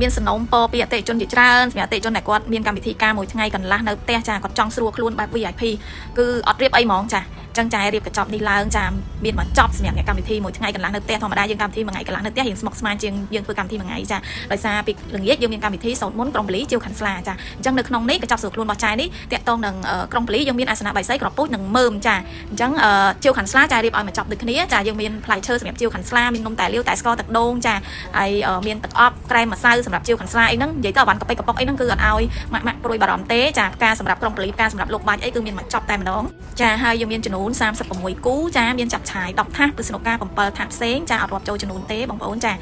មានសំណុំពរពីអតិថិជនជាច្រើនសម្រាប់អតិថិជនដែលគាត់មានកម្មវិធីការមួយថ្ងៃកន្លះនៅផ្ទះចាគាត់ចង់ស្រួលខ្លួនបែប VIP គឺអត់រៀបអីហ្មងចាចឹងចារៀបកញ្ចប់នេះឡើងចាមានមកចប់សម្រាប់អ្នកកម្មវិធីមួយថ្ងៃកន្លះនៅផ្ទះធម្មតាយើងកម្មវិធីមួយថ្ងៃកន្លះនៅផ្ទះរៀងស្មុគស្មាញជាងយើងធ្វើកម្មវិធីមួយថ្ងៃចាដោយសារពីល្ងាចយើងមានកម្មវិធីសូត្រមន្តក្រុងពលីជាវខាន់ស្លាចាអញ្ចឹងនៅក្នុងនេះកញ្ចប់ស្រួលខ្លួនរបស់ចាយនេះតាក់ទងនឹងក្រុងពលីយើងមានអាសនៈបៃសីក្រពុជនិងមើមចាអញ្ចឹងជាវខាន់ស្លាចាយរៀបឲ្យមកចប់ដូចគ្នាចាយើងមានផ្លែឈើសម្រាប់ជាវខាន់ស្លាមាននំតែលាវតែស្ករទឹកដូងចាហើយមានទឹកអប់ក្រែមម្សៅសម្រាប់ជាវខាន់ស្លាអីហ្នឹងនិយាយទៅអាវ៉ាន់កប៉ិកកប៉ុកអីហ្នឹងគឺអត់ឲ្យម៉ាក់ព្រួយបារម្ភទេចាផ្កាសម្រាប់ក្រុងពលីផ្កាសម្រាប់លោកបាច់អីគឺមានមកចប់តែម្ដងចាហើយយើងមានចំនួន36គូចាមានចាប់ឆាយ10ថាសគឺស្នុកការ7ថាសផ្សេងចាអត់រាប់ចូលចំនួនទេបងប្អូនចា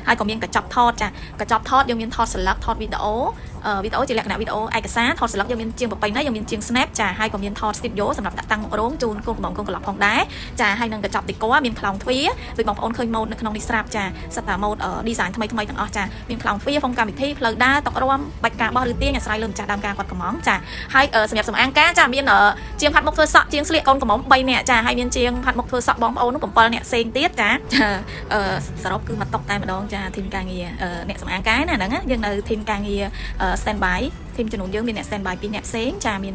ហើយក៏មានកញ្ចប់ថតចាកញ្ចប់ថតយើងមានថតស្លឹកថតវីដេអូជាលក្ខណៈវីដេអូឯកសារថតស្លឹកយើងមានជាងប្រពៃណីយើងមានជាង snap ចាហើយក៏មានថត studio សម្រាប់ដាក់តាំងមុខរោងជូនកូនកំងកូនក្លប់ផងដែរចាហើយនឹងកញ្ចប់ decor មានខ្លោងទ្វារដូចបងប្អូនឃើញម៉ូដនៅក្នុងនេះស្រាប់ចាសិតតាម៉ូដ design ថ្មីទាំងអស់ចាមានខ្លោងទ្វារហ្វុងកម្មវិធីផ្លូវដើរតុករំបាច់ការបោះឬទាញអាស្រ័យលើម្ចាស់ដើមការគាត់កំងចាហើយសម្រាប់សម្អាងការចាមានជាងផាត់មុខធ្វើសក់ជាងស្លៀកកូនកំង3នាក់ចាហើយមានជាងផាត់មុខធ្វើសក់បងប្អូននោះ7នាក់ផ្សេងទៀតចាសរុបគឺមកតុកតែម្ដងចាធីមការងារអ្នកសម្អាងការណាហ្នឹងយើងនៅធីមការងារ standby ធីមចំនួនយើងមានអ្នក standby 2អ្នកផ្សេងចាមាន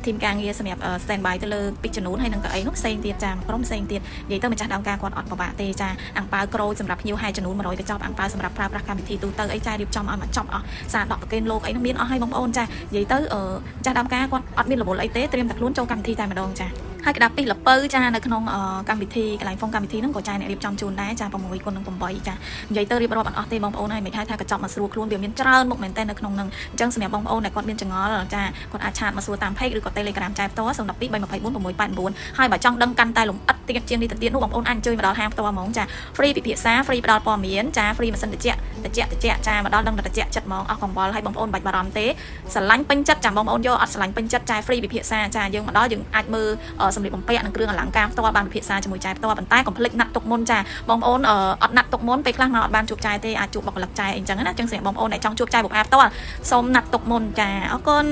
ធីមការងារសម្រាប់ standby ទៅលើពីចំនួនហើយនឹងកៅអីនោះផ្សេងទៀតចាក្រុមផ្សេងទៀតនិយាយទៅម្ចាស់ដើមការគាត់អត់ពិបាកទេចាអាំងប៉ាវក្រូចសម្រាប់ភ្ញៀវហើយចំនួន100កញ្ចប់អាំងប៉ាវសម្រាប់ប្រើប្រាស់កម្មវិធីទូទៅអីចារៀបចំឲ្យមកចប់អស់សារដកប្រកេនលោកអីនោះមានអស់ហើយបងប្អូនចានិយាយទៅម្ចាស់ដើមការគាត់អត់មានរវល់អីទេត្រៀមតែខ្លួនចូលកម្មវិធីតែម្ដងចាហើយក្តាប់ពីលពៅចានៅក្នុងកម្មវិធីកន្លែងហ្វុងកម្មវិធីហ្នឹងក៏ចាអ្នករៀបចំជូនដែរចា6គុណនឹង8ចានិយាយទៅរៀបរាប់អត់អស់ទេបងប្អូនហើយមិនហៅថាកញ្ចប់មកស្រួលខ្លួនវាមានច្រើនមុខមែនតើនៅក្នុងហ្នឹងអញ្ចឹងសម្រាប់បងប្អូនដែលគាត់មានចង្អល់ចាគាត់អាចឆាតមកសួរតាម page ឬក៏ Telegram ចែកផ្ទាល់012 324 689ហើយបើចង់ដឹងកាន់តែលម្អិតទៀតជាងនេះទៅទៀតនោះបងប្អូនអាចអញ្ជើញមកដល់ហាងផ្ទាល់ហ្មងចា free ពិភាក្សា free ផ្ដល់ព័ត៌មានចា free ម៉ាស៊ីនត្រជាក់ចាមកដល់ដឹងត្រជាក់ចិត្តហ្មងអស់កង្វល់ហើយបងប្អូនបាច់បារម្ភទេស្រឡាញ់ពេញចិត្តចាបងប្អូនយកអត់ស្រឡាញ់ពេញចិត្តចា free ពិភាក្សាចាយើងមកដល់យើងអាចមើលសម្លៀកបំពាក់និងគ្រឿងអលង្ការផ្ទាល់បានពិភាក្សាជាមួយចែផ្ទាល់ប៉ុន្តែកុំភ្លេចណាត់ទុកមុនចាបងប្អូនអត់ណាត់ទុកមុនពេលខ្លះមកអត់បានជួបចែទេអាចជួបបុគ្គលិកចែអីចឹងណាចឹងសម្រាប់បងប្អូនដែលចង់ជួបចែបុព្វផ្ទាល់សូមណាត់ទុកមុនចាអរគុណ